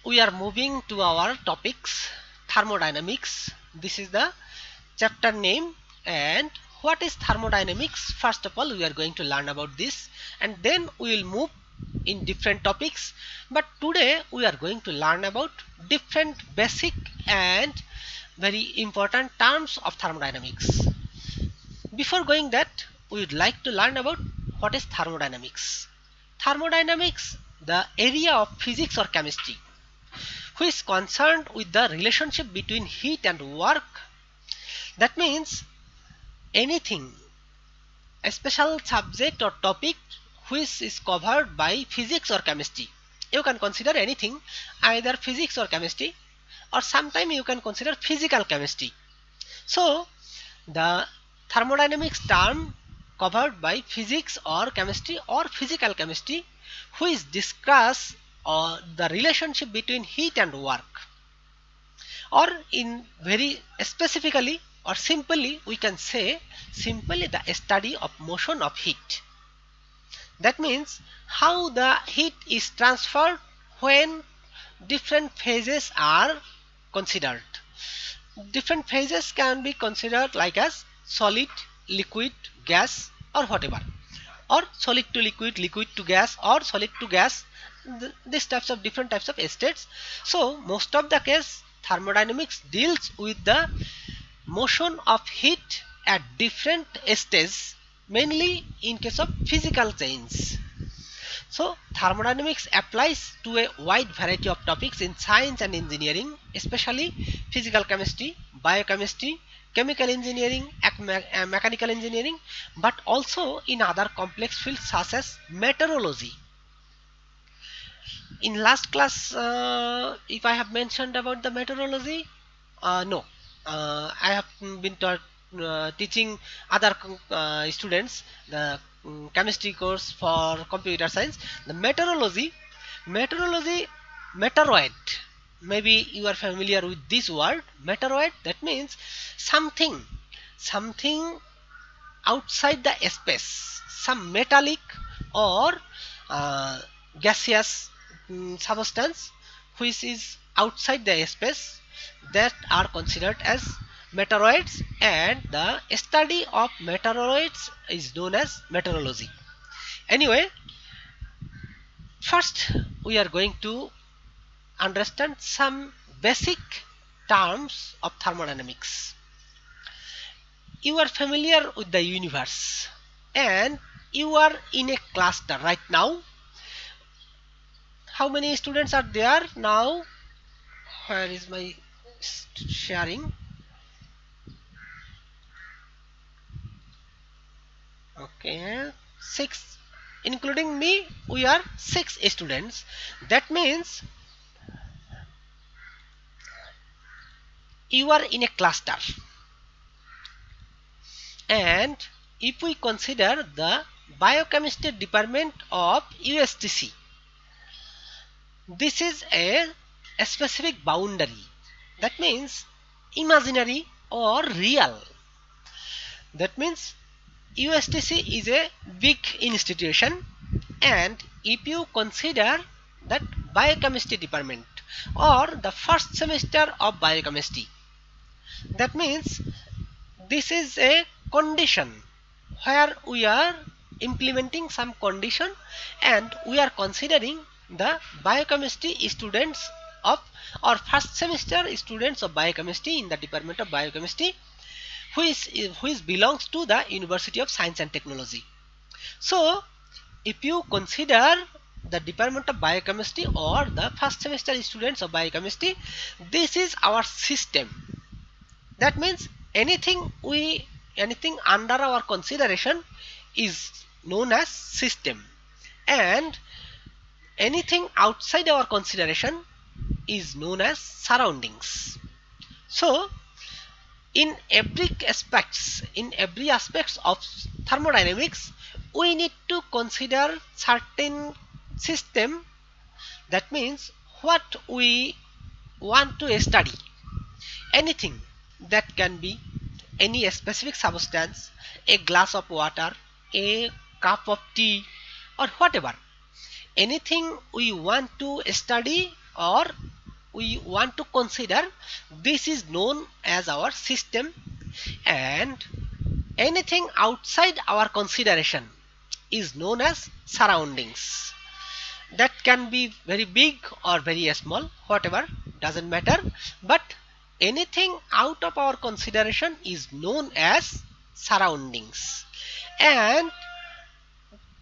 we are moving to our topics thermodynamics. This is the chapter name. And what is thermodynamics? First of all, we are going to learn about this, and then we will move in different topics. But today we are going to learn about different basic and very important terms of thermodynamics. Before going that, we would like to learn about what is thermodynamics. Thermodynamics, the area of physics or chemistry which is concerned with the relationship between heat and work. That means anything, a special subject or topic which is covered by physics or chemistry. You can consider anything, either physics or chemistry, or sometimes you can consider physical chemistry. So the thermodynamics term covered by physics or chemistry or physical chemistry which discuss the relationship between heat and work, or in very specifically or simply we can say simply the study of motion of heat. That means how the heat is transferred when different phases are considered. Different phases can be considered like as solid, liquid, gas, or whatever, or solid to liquid, liquid to gas, or solid to gas. These types of different types of states. So most of the case thermodynamics deals with the motion of heat at different stages, mainly in case of physical change. So thermodynamics applies to a wide variety of topics in science and engineering, especially physical chemistry, biochemistry, chemical engineering, mechanical engineering, but also in other complex fields such as meteorology. In last class, if I have mentioned about the meteorology, no, I have been teaching other students the chemistry course for computer science. The meteorology, meteoroid. Maybe you are familiar with this word, meteoroid. That means something, something outside the space, some metallic or uh, gaseous substance which is outside the space, that are considered as meteoroids, and the study of meteoroids is known as meteorology. Anyway, first we are going to understand some basic terms of thermodynamics. You are familiar with the universe and you are in a cluster right now. How many students are there now? Where is my sharing? Okay, 6, including me, we are 6 students. That means you are in a cluster, and if we consider the biochemistry department of USTC, this is a specific boundary. That means imaginary or real. That means USTC is a big institution, and if you consider that biochemistry department or the first semester of biochemistry, that means this is a condition where we are implementing some condition, and we are considering the biochemistry students of or first semester students of biochemistry in the department of biochemistry, which belongs to the University of Science and Technology. So if you consider the department of biochemistry or the first semester students of biochemistry, this is our system. That means anything under our consideration is known as system, and anything outside our consideration is known as surroundings. So in every aspects of thermodynamics, we need to consider certain system. That means what we want to study, anything that can be any specific substance, a glass of water, a cup of tea, or whatever, anything we want to study or we want to consider, this is known as our system, and anything outside our consideration is known as surroundings. That can be very big or very small, whatever, doesn't matter, but anything out of our consideration is known as surroundings. And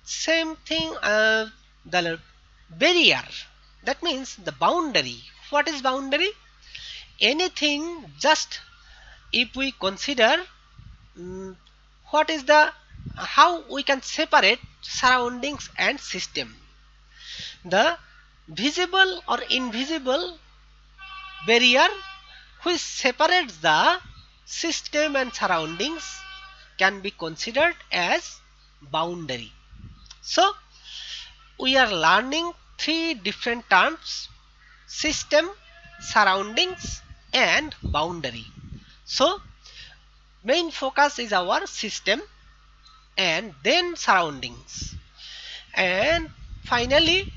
same thing, the barrier, that means the boundary. What is boundary? Anything, just if we consider what is the, how we can separate surroundings and system. The visible or invisible barrier which separates the system and surroundings can be considered as boundary. So we are learning three different terms: system, surroundings and boundary. So main focus is our system and then surroundings, and finally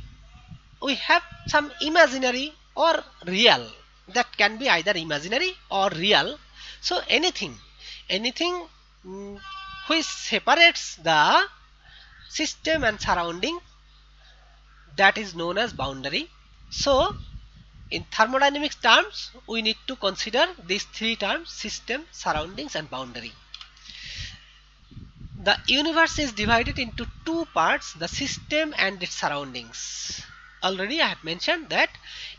we have some imaginary or real, that can be either imaginary or real. So anything which separates the system and surrounding, that is known as boundary. So in thermodynamics terms we need to consider these three terms: system, surroundings and boundary. The universe is divided into two parts: the system and its surroundings. Already I have mentioned that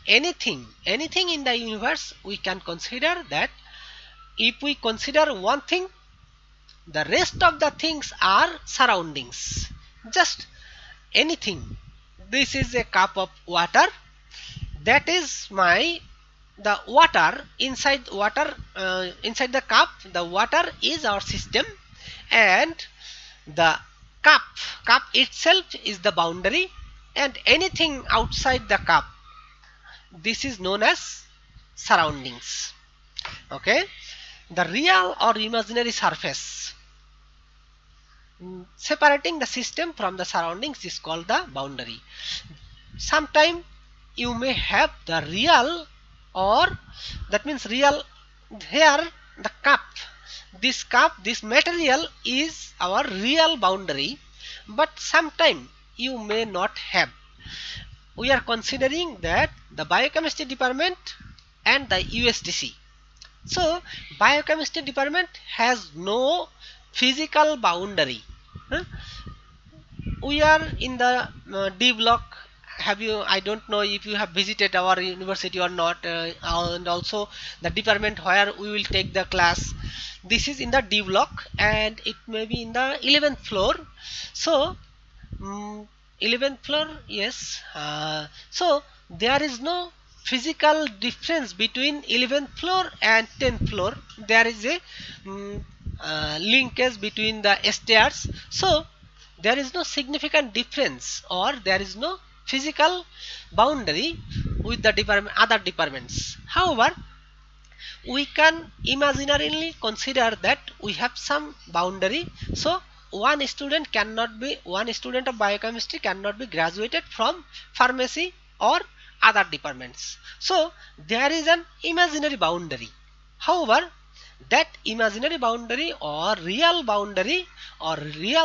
anything in the universe, we can consider that if we consider one thing, the rest of the things are surroundings. Just anything. This is a cup of water, that is the water inside inside the cup. The water is our system, and the cup itself is the boundary, and anything outside the cup, this is known as surroundings. Okay, the real or imaginary surface separating the system from the surroundings is called the boundary. Sometime you may have the real, or that means real, here the cup, this material is our real boundary, but sometime you may not have. We are considering that the biochemistry department and the USDC. So biochemistry department has no physical boundary. We are in the D block. Have you, I don't know if you have visited our university or not, and also the department where we will take the class. This is in the D block and it may be in the 11th floor. So 11th floor, yes. So there is no physical difference between 11th floor and 10th floor. There is a linkage between the stairs. So there is no significant difference, or there is no physical boundary with the other departments. However, we can imaginarily consider that we have some boundary. So one student of biochemistry cannot be graduated from pharmacy or other departments. So there is an imaginary boundary. However, that imaginary boundary or real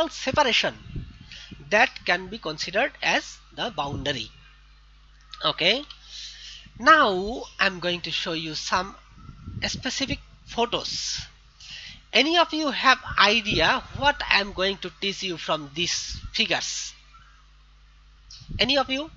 separation, that can be considered as the boundary. Okay, now I'm going to show you some specific photos. Any of you have idea what I'm going to teach you from these figures? Any of you?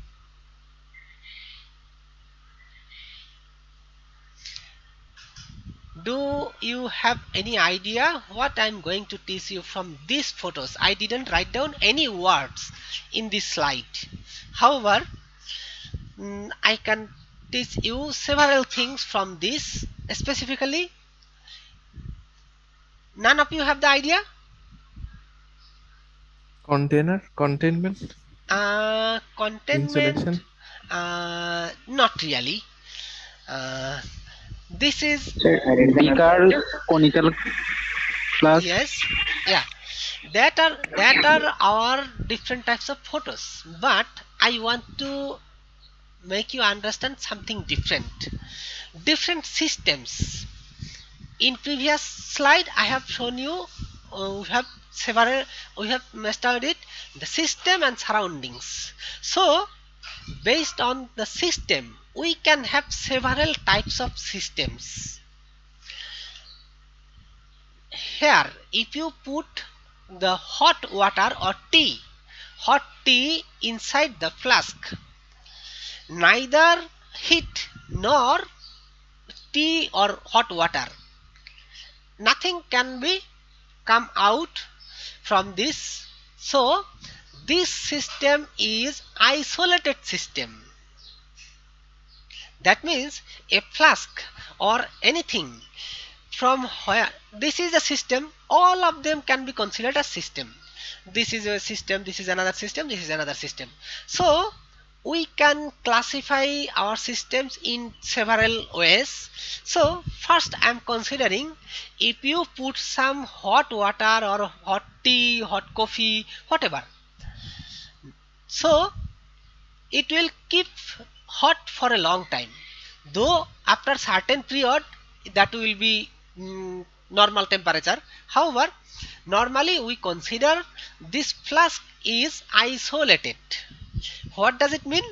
Do you have any idea what I'm going to teach you from these photos? I didn't write down any words in this slide. However, I can teach you several things from this. Specifically, none of you have the idea? Containment. Containment. Not really. This is cylindrical, conical flask. Yes, yeah. That are our different types of photos. But I want to make you understand something different. Different systems. In previous slide, I have shown you we have studied the system and surroundings. So based on the system, we can have several types of systems. Here, if you put the hot water or hot tea inside the flask, neither heat nor tea or hot water, nothing can be come out from this. So this system is isolated system. That means a flask or anything from where this is a system, all of them can be considered as system. This is a system, this is another system, this is another system. So we can classify our systems in several ways. So first I am considering, if you put some hot water or hot tea, hot coffee, whatever, so it will keep hot for a long time, though after certain period that will be normal temperature. However, normally we consider this flask is isolated. What does it mean?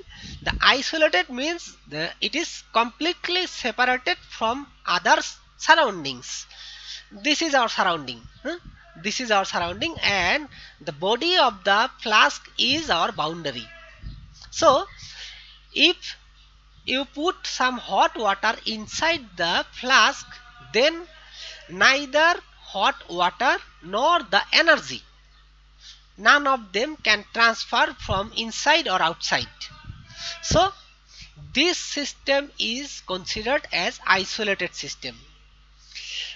The isolated means it is completely separated from other surroundings. This is our surrounding. This is our surrounding, and the body of the flask is our boundary. So if you put some hot water inside the flask, then neither hot water nor the energy, none of them can transfer from inside or outside. So this system is considered as isolated system.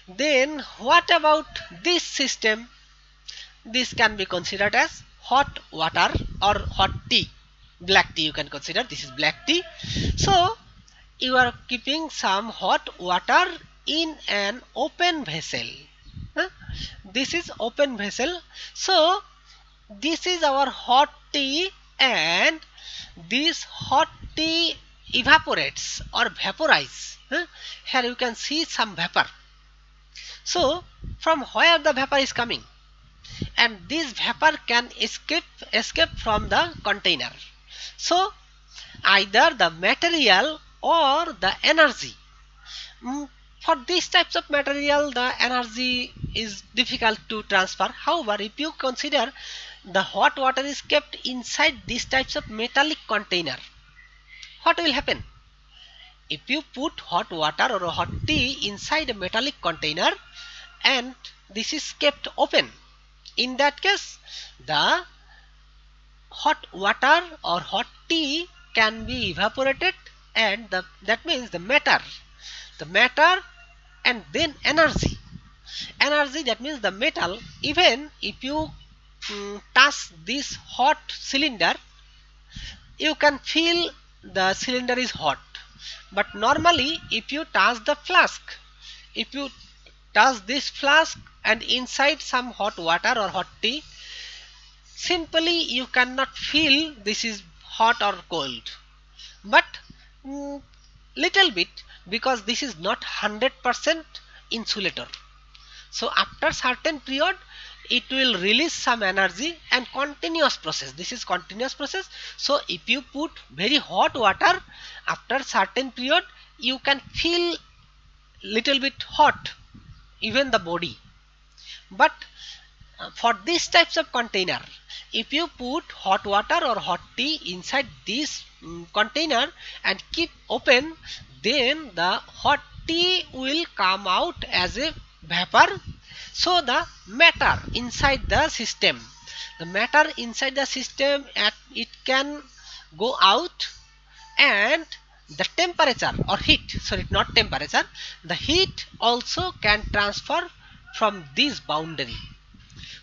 Then what about this system? This can be considered as hot water or hot tea. Black tea you can consider, this is black tea. So you are keeping some hot water in an open vessel. This is open vessel. So this is our hot tea, and this hot tea evaporates or vaporize. Here you can see some vapor. So from where the vapor is coming, and this vapor can escape from the container. So either the material or the energy. For these types of material, the energy is difficult to transfer. However, if you consider the hot water is kept inside these types of metallic container, what will happen? If you put hot water or a hot tea inside a metallic container and this is kept open, in that case the hot water or hot tea can be evaporated, and that means the matter and then energy, that means the metal. Even if you touch this hot cylinder, you can feel the cylinder is hot. But normally if you touch the flask, if you touch this flask and inside some hot water or hot tea, simply you cannot feel this is hot or cold, but little bit, because this is not 100% insulator. So after certain period it will release some energy, and continuous process, this is continuous process. So if you put very hot water, after certain period you can feel little bit hot, even the body. But for these types of container, if you put hot water or hot tea inside this container and keep open, then the hot tea will come out as a vapor. So the matter inside the system, it can go out, and the temperature or heat, sorry, not temperature, the heat also can transfer from this boundary.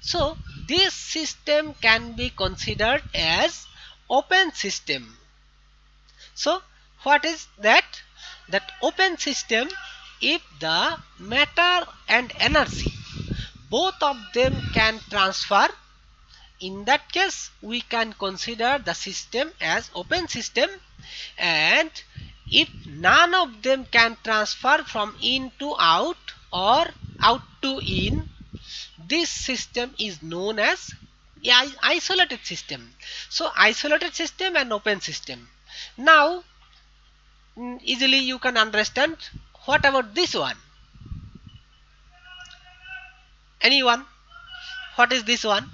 So this system can be considered as open system. So what is that? That open system, if the matter and energy, both of them can transfer, in that case we can consider the system as open system. and if none of them can transfer from in to out or out to in, this system is known as isolated system. So isolated system and open system. Now easily you can understand. What about this one? Anyone? What is this one?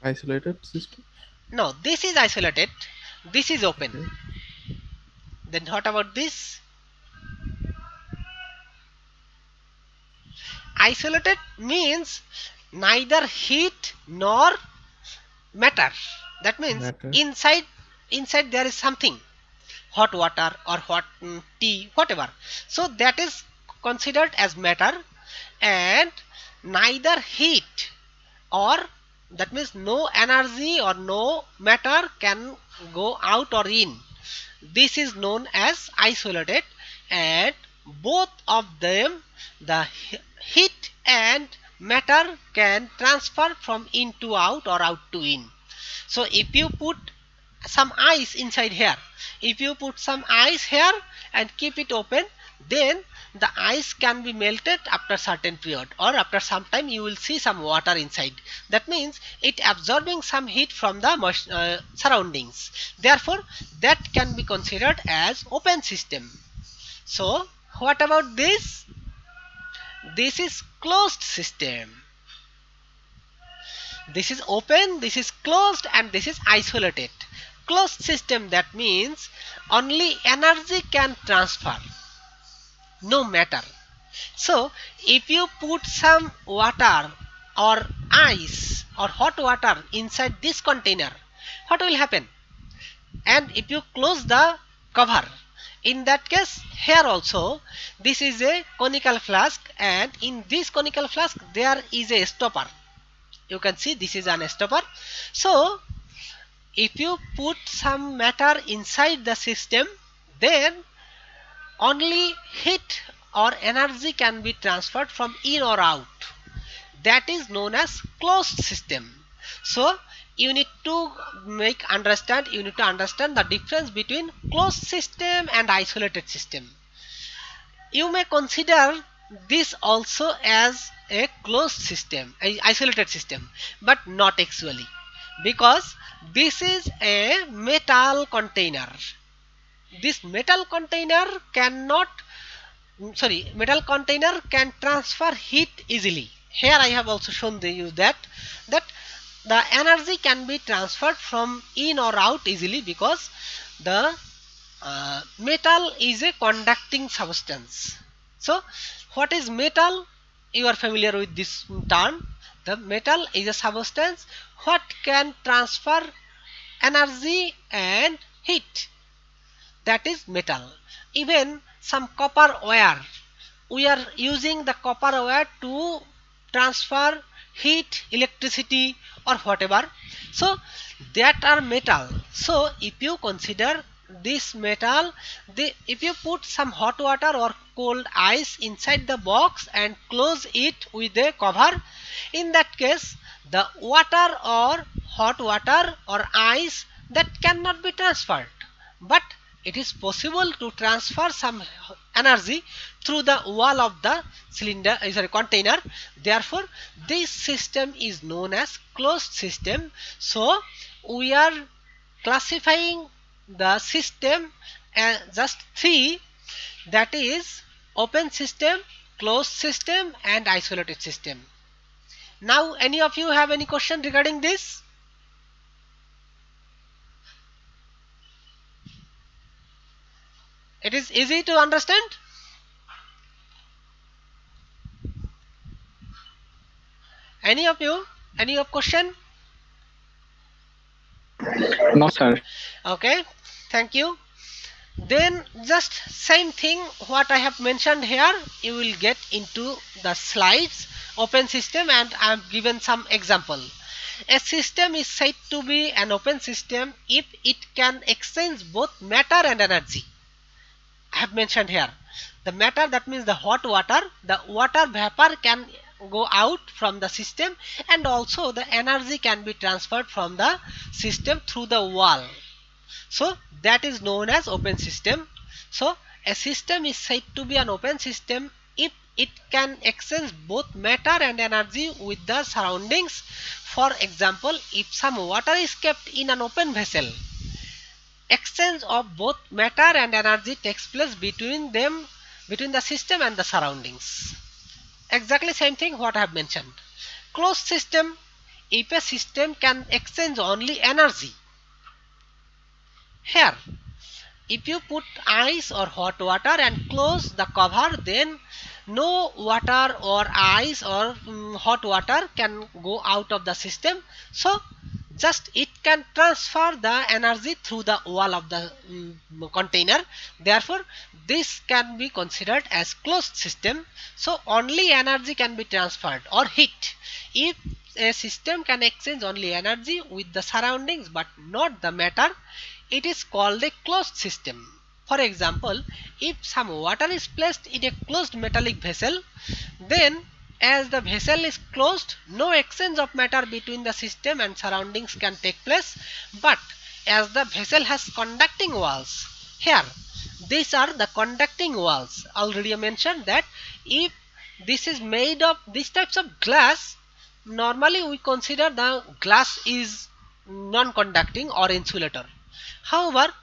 Isolated system. No, this is isolated. This is open. Okay. Then what about this? Isolated means neither heat nor matter. That means Matter. inside there is something, hot water or hot tea, whatever. So that is considered as matter, and neither heat or, that means no energy or no matter can go out or in. This is known as isolated, and both of them, the heat and matter, can transfer from in to out or out to in. So if you put some ice inside here, if you put some ice here and keep it open, then the ice can be melted after certain period, or after some time you will see some water inside. That means it absorbing some heat from the surroundings. Therefore that can be considered as open system. So what about this? This is closed system. This is open, this is closed, and this is isolated. Closed system, that means only energy can transfer, no matter. So if you put some water or ice or hot water inside this container, what will happen? And if you close the cover, in that case here also, this is a conical flask, and in this conical flask there is a stopper. You can see this is an stopper. So if you put some matter inside the system, then only heat or energy can be transferred from in or out. That is known as closed system. So you need to understand the difference between closed system and isolated system. You may consider this also as a closed system, a isolated system, but not actually, because this is a metal container. This metal container metal container can transfer heat easily. Here I have also shown you that the energy can be transferred from in or out easily, because the metal is a conducting substance. So what is metal? You are familiar with this term. The metal is a substance what can transfer energy and heat. That is metal. Even some copper wire, we are using the copper wire to transfer heat, electricity, or whatever. So that are metal. So if you consider this metal, if you put some hot water or cold ice inside the box and close it with a cover, in that case the water or hot water or ice, that cannot be transferred, but it is possible to transfer some energy through the wall of the container. Therefore this system is known as closed system. So we are classifying the system as just three, that is open system, closed system, and isolated system. Now any of you have any question regarding this? It is easy to understand? Any of you? Any of question? No, sir. Okay, thank you. Then just same thing what I have mentioned here, you will get into the slides. Open system, and I have given some example. A system is said to be an open system if it can exchange both matter and energy. I have mentioned here the matter, that means the hot water, the water vapor can go out from the system, and also the energy can be transferred from the system through the wall. So that is known as open system. So a system is said to be an open system if it can exchange both matter and energy with the surroundings. For example, if some water is kept in an open vessel, exchange of both matter and energy takes place between the system and the surroundings. Exactly same thing what I have mentioned. Closed system, if a system can exchange only energy. Here, if you put ice or hot water and close the cover, then no water or ice or hot water can go out of the system. So just it can transfer the energy through the wall of the container. Therefore this can be considered as closed system. So only energy can be transferred, or heat. If a system can exchange only energy with the surroundings but not the matter, it is called a closed system. For example, if some water is placed in a closed metallic vessel, then as the vessel is closed, no exchange of matter between the system and surroundings can take place. But as the vessel has conducting walls, here these are the conducting walls. Already I mentioned that if this is made of these types of glass, normally we consider the glass is non-conducting or insulator. However,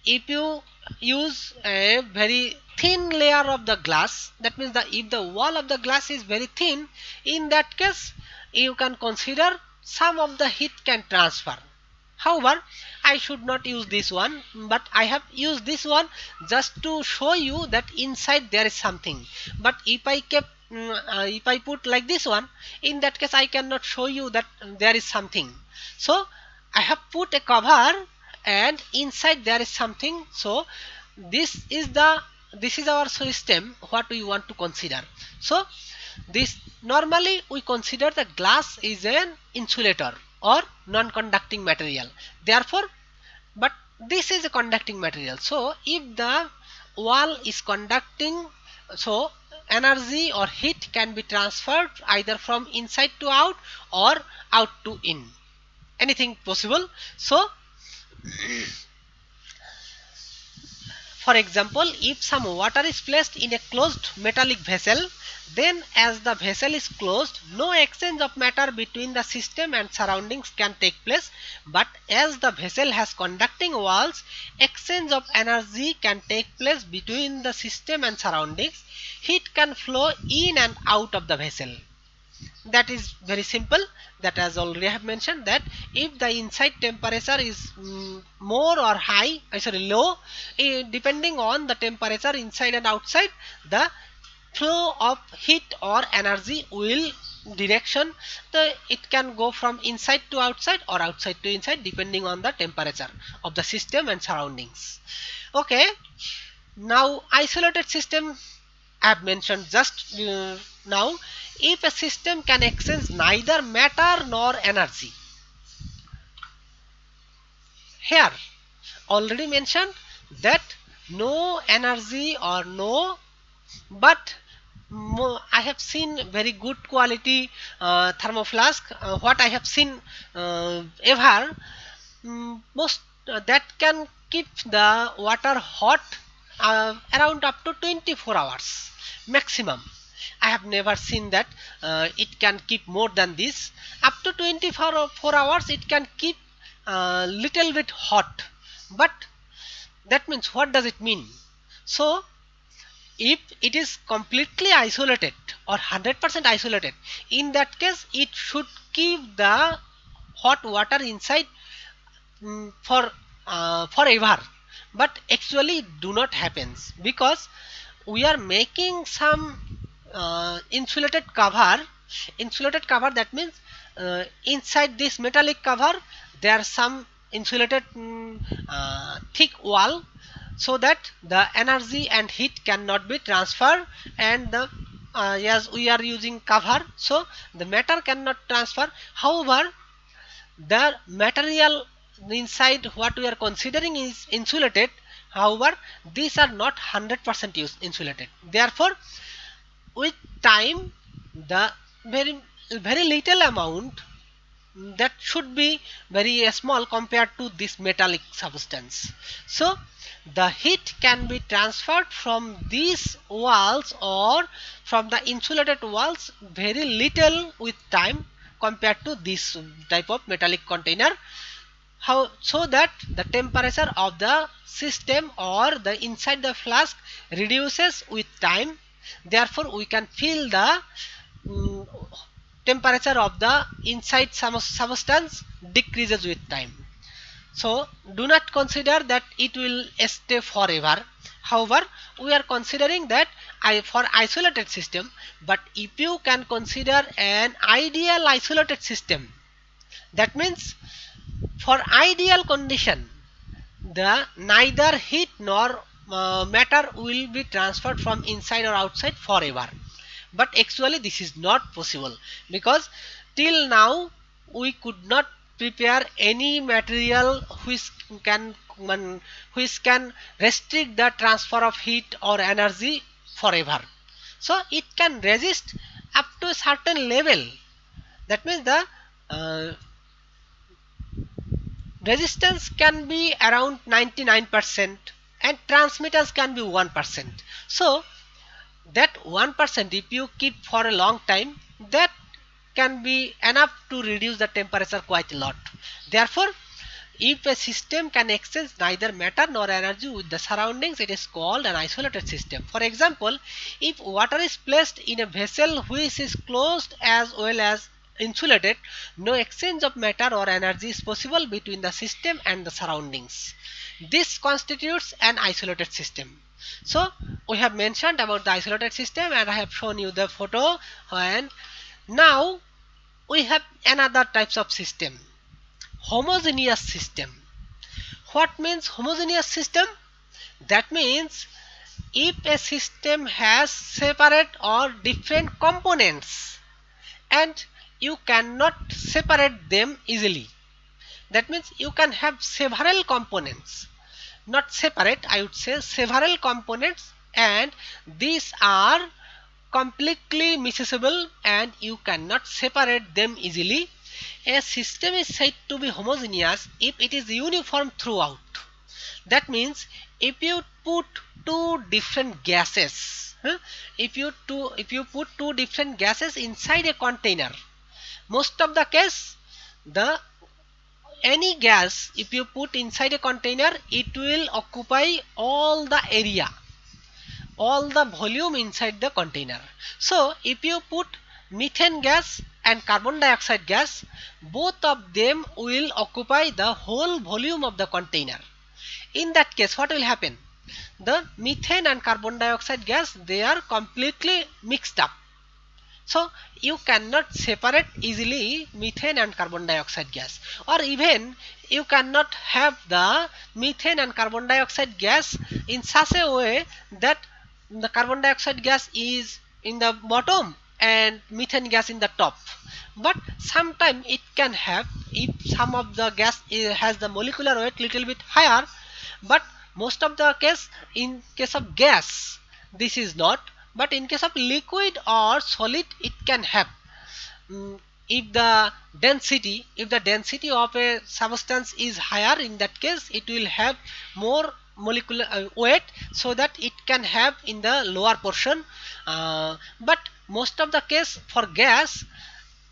if you use a very thin layer of the glass, that means if the wall of the glass is very thin, in that case you can consider some of the heat can transfer. However, I should not use this one, but I have used this one just to show you that inside there is something. But if I put like this one, in that case I cannot show you that there is something. So I have put a cover and inside there is something. So this is our system what we want to consider. So this normally we consider the glass is an insulator or non-conducting material. Therefore, but this is a conducting material. So if the wall is conducting, so energy or heat can be transferred either from inside to out or out to in. Anything possible. So for example, if some water is placed in a closed metallic vessel, then as the vessel is closed, no exchange of matter between the system and surroundings can take place. But as the vessel has conducting walls, exchange of energy can take place between the system and surroundings. Heat can flow in and out of the vessel. That is very simple. That as already I have mentioned, that if the inside temperature is more or high, low, depending on the temperature inside and outside, the flow of heat or energy will direction, it can go from inside to outside or outside to inside depending on the temperature of the system and surroundings. Okay, now isolated system I have mentioned just now. If a system can exchange neither matter nor energy, here already mentioned that no energy or no, but I have seen very good quality thermoflask. What I have seen ever, most that can keep the water hot around up to 24 hours maximum. I have never seen that it can keep more than this. Up to 24 hours it can keep little bit hot. But that means, what does it mean? So if it is completely isolated or 100% isolated, in that case it should keep the hot water inside for forever. But actually do not happens, because we are making some insulated cover. That means inside this metallic cover there are some insulated thick wall, so that the energy and heat cannot be transferred, and the as we are using cover, so the matter cannot transfer. However, the material inside what we are considering is insulated. However, these are not 100% insulated. Therefore, with time the very very little amount, that should be very small compared to this metallic substance. So the heat can be transferred from these walls or from the insulated walls very little with time compared to this type of metallic container. How so that the temperature of the system or the inside the flask reduces with time, therefore we can feel the mm, temperature of the inside substance decreases with time. So do not consider that it will stay forever. However, we are considering that for isolated system, but if you can consider an ideal isolated system, that means for ideal condition, the neither heat nor matter will be transferred from inside or outside forever. But actually this is not possible, because till now we could not prepare any material can which can restrict the transfer of heat or energy forever. So it can resist up to a certain level. That means the uh, resistance can be around 99% and transmittance can be 1%. So that 1%, if you keep for a long time, that can be enough to reduce the temperature quite a lot. Therefore, if a system can exchange neither matter nor energy with the surroundings, it is called an isolated system. For example, if water is placed in a vessel which is closed as well as insulated, no exchange of matter or energy is possible between the system and the surroundings. This constitutes an isolated system. So we have mentioned about the isolated system and I have shown you the photo. And now we have another types of system, homogeneous system. What means homogeneous system? That means if a system has separate or different components and you cannot separate them easily. That means you can have several components, not separate, I would say several components, and these are completely miscible and you cannot separate them easily. A system is said to be homogeneous if it is uniform throughout. That means if you put two different gases, if you put two different gases inside a container, most of the case the any gas if you put inside a container, it will occupy all the area, all the volume inside the container. So if you put methane gas and carbon dioxide gas, both of them will occupy the whole volume of the container. In that case, what will happen? The methane and carbon dioxide gas, they are completely mixed up. So you cannot separate easily methane and carbon dioxide gas, or even you cannot have the methane and carbon dioxide gas in such a way that the carbon dioxide gas is in the bottom and methane gas in the top. But sometimes it can have, if some of the gas has the molecular weight little bit higher, but most of the case, in case of gas this is not, but in case of liquid or solid it can have. If the density of a substance is higher, in that case it will have more molecular weight, so that it can have in the lower portion. But most of the case for gas,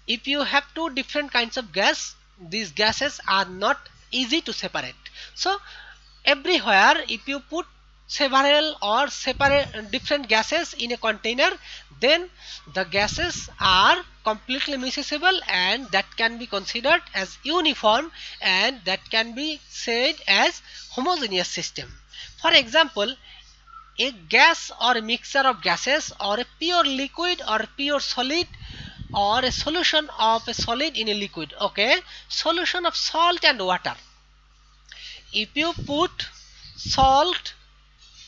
if you have two different kinds of gas, these gases are not easy to separate. So everywhere if you put several or separate different gases in a container, then the gases are completely miscible and that can be considered as uniform, and that can be said as homogeneous system. For example, a gas or a mixture of gases or a pure liquid or pure solid or a solution of a solid in a liquid. Okay, solution of salt and water. If you put salt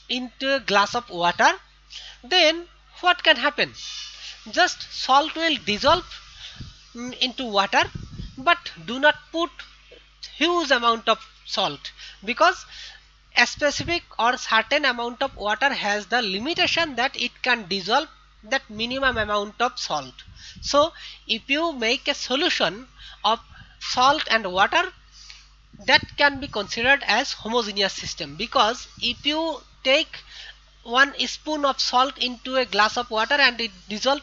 into a glass of water, then what can happen? Just salt will dissolve into water, but do not put huge amount of salt, because a specific or certain amount of water has the limitation that it can dissolve that minimum amount of salt. So if you make a solution of salt and water, that can be considered as homogeneous system, because if you take 1 spoon of salt into a glass of water and it dissolve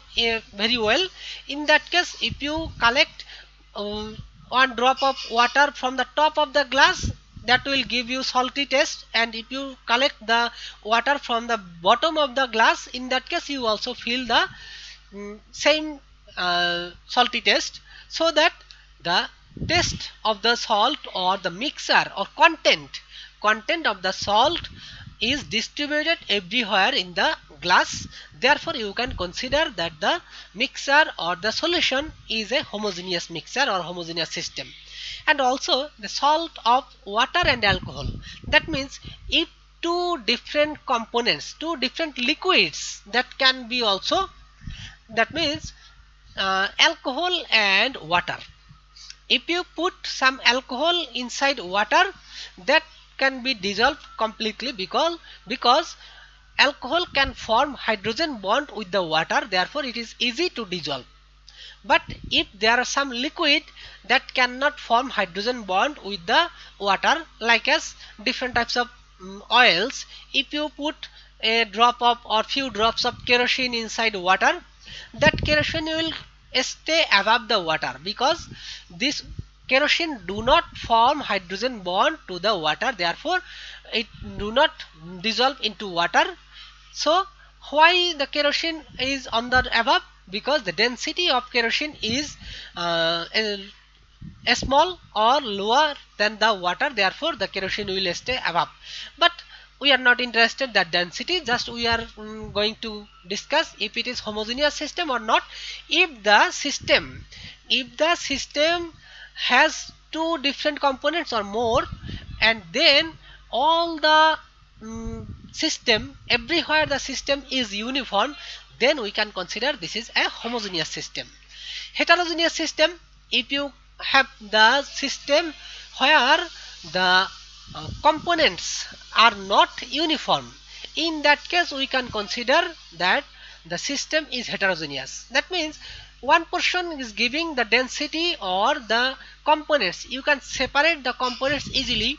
very well, in that case if you collect 1 drop of water from the top of the glass, that will give you salty taste, and if you collect the water from the bottom of the glass, in that case you also feel the same salty taste. So that the taste of the salt or the mixture or content of the salt is distributed everywhere in the glass. Therefore you can consider that the mixture or the solution is a homogeneous mixture or homogeneous system. And also the salt of water and alcohol, that means if two different components, two different liquids, that can be also, that means alcohol and water. If you put some alcohol inside water, that can be dissolved completely, because alcohol can form hydrogen bond with the water, therefore it is easy to dissolve. But if there are some liquid that cannot form hydrogen bond with the water, like as different types of oils, if you put a drop of or few drops of kerosene inside water, that kerosene will stay above the water, because this kerosene do not form hydrogen bond to the water, therefore it do not dissolve into water. So why the kerosene is on the above? Because the density of kerosene is a small or lower than the water, therefore the kerosene will stay above. But we are not interested that density, just we are going to discuss if it is homogeneous system or not. If the system has two different components or more, and then all the system, everywhere the system is uniform, then we can consider this is a homogeneous system. Heterogeneous system, if you have the system where the components are not uniform, in that case we can consider that the system is heterogeneous. That means one portion is giving the density or the components, you can separate the components easily.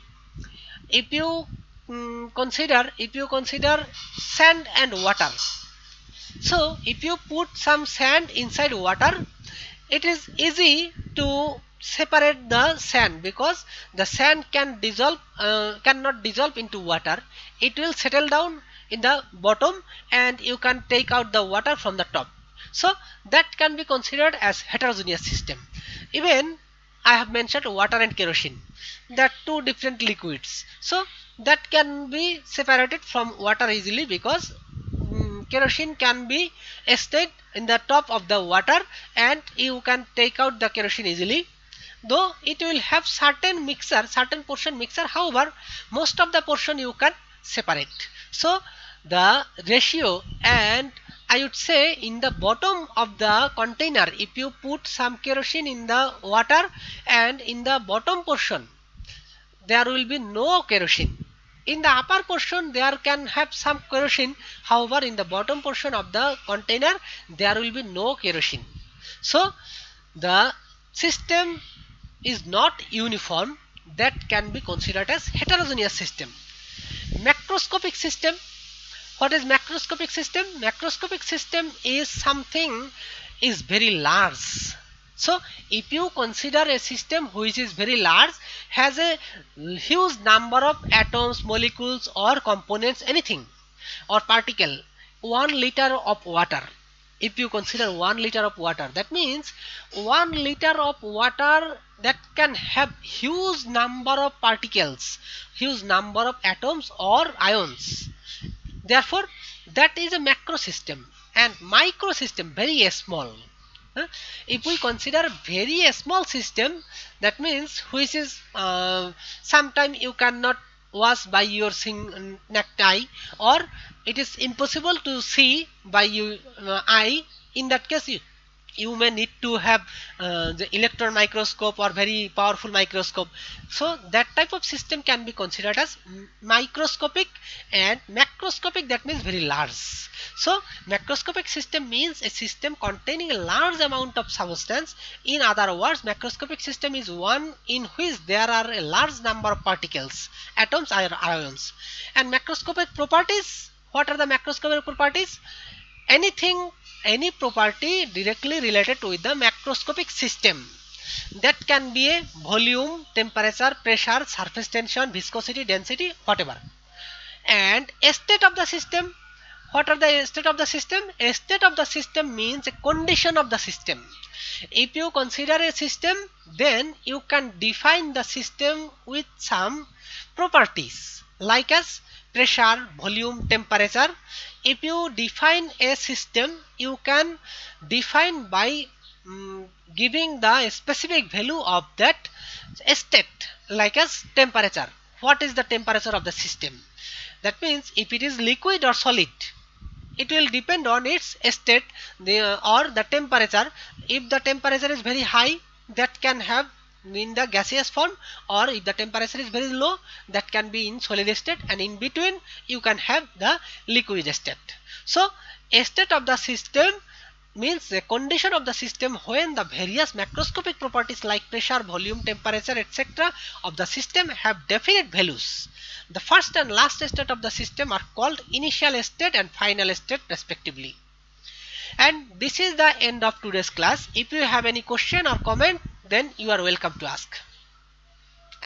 If you consider sand and water, so if you put some sand inside water, it is easy to separate the sand, because the sand cannot dissolve into water, it will settle down in the bottom and you can take out the water from the top. So that can be considered as heterogeneous system. Even I have mentioned water and kerosene, that two different liquids, so that can be separated from water easily, because kerosene can be stayed in the top of the water and you can take out the kerosene easily, though it will have certain portion mixture, however most of the portion you can separate. So the ratio, and I would say in the bottom of the container, if you put some kerosene in the water and in the bottom portion there will be no kerosene, in the upper portion there can have some kerosene, however in the bottom portion of the container there will be no kerosene. So the system is not uniform, that can be considered as heterogeneous system. Macroscopic system, what is macroscopic system? Macroscopic system is something is very large. So if you consider a system which is very large, has a huge number of atoms, molecules or components, anything or particle, 1 liter of water, if you consider 1 liter of water, that means 1 liter of water that can have huge number of particles, huge number of atoms or ions. Therefore that is a macro system. And micro system, very small. If we consider very small system, that means which is sometime you cannot wash by your necktie, or it is impossible to see by your eye, in that case you may need to have the electron microscope or very powerful microscope. So that type of system can be considered as microscopic, and macroscopic, that means very large. So macroscopic system means a system containing a large amount of substance. In other words, macroscopic system is one in which there are a large number of particles, atoms or ions. And macroscopic properties, what are the macroscopic properties? Anything, any property directly related with the macroscopic system. That can be a volume, temperature, pressure, surface tension, viscosity, density, whatever. And a state of the system, what are the state of the system? A state of the system means a condition of the system. If you consider a system, then you can define the system with some properties like as pressure, volume, temperature. If you define a system, you can define by giving the specific value of that state, like as temperature. What is the temperature of the system? That means if it is liquid or solid, it will depend on its state, or the temperature. If the temperature is very high, that can have in the gaseous form, or if the temperature is very low, that can be in solid state, and in between you can have the liquid state. So a state of the system means the condition of the system when the various macroscopic properties like pressure, volume, temperature, etc. of the system have definite values. The first and last state of the system are called initial state and final state respectively. And this is the end of today's class. If you have any question or comment, then you are welcome to ask.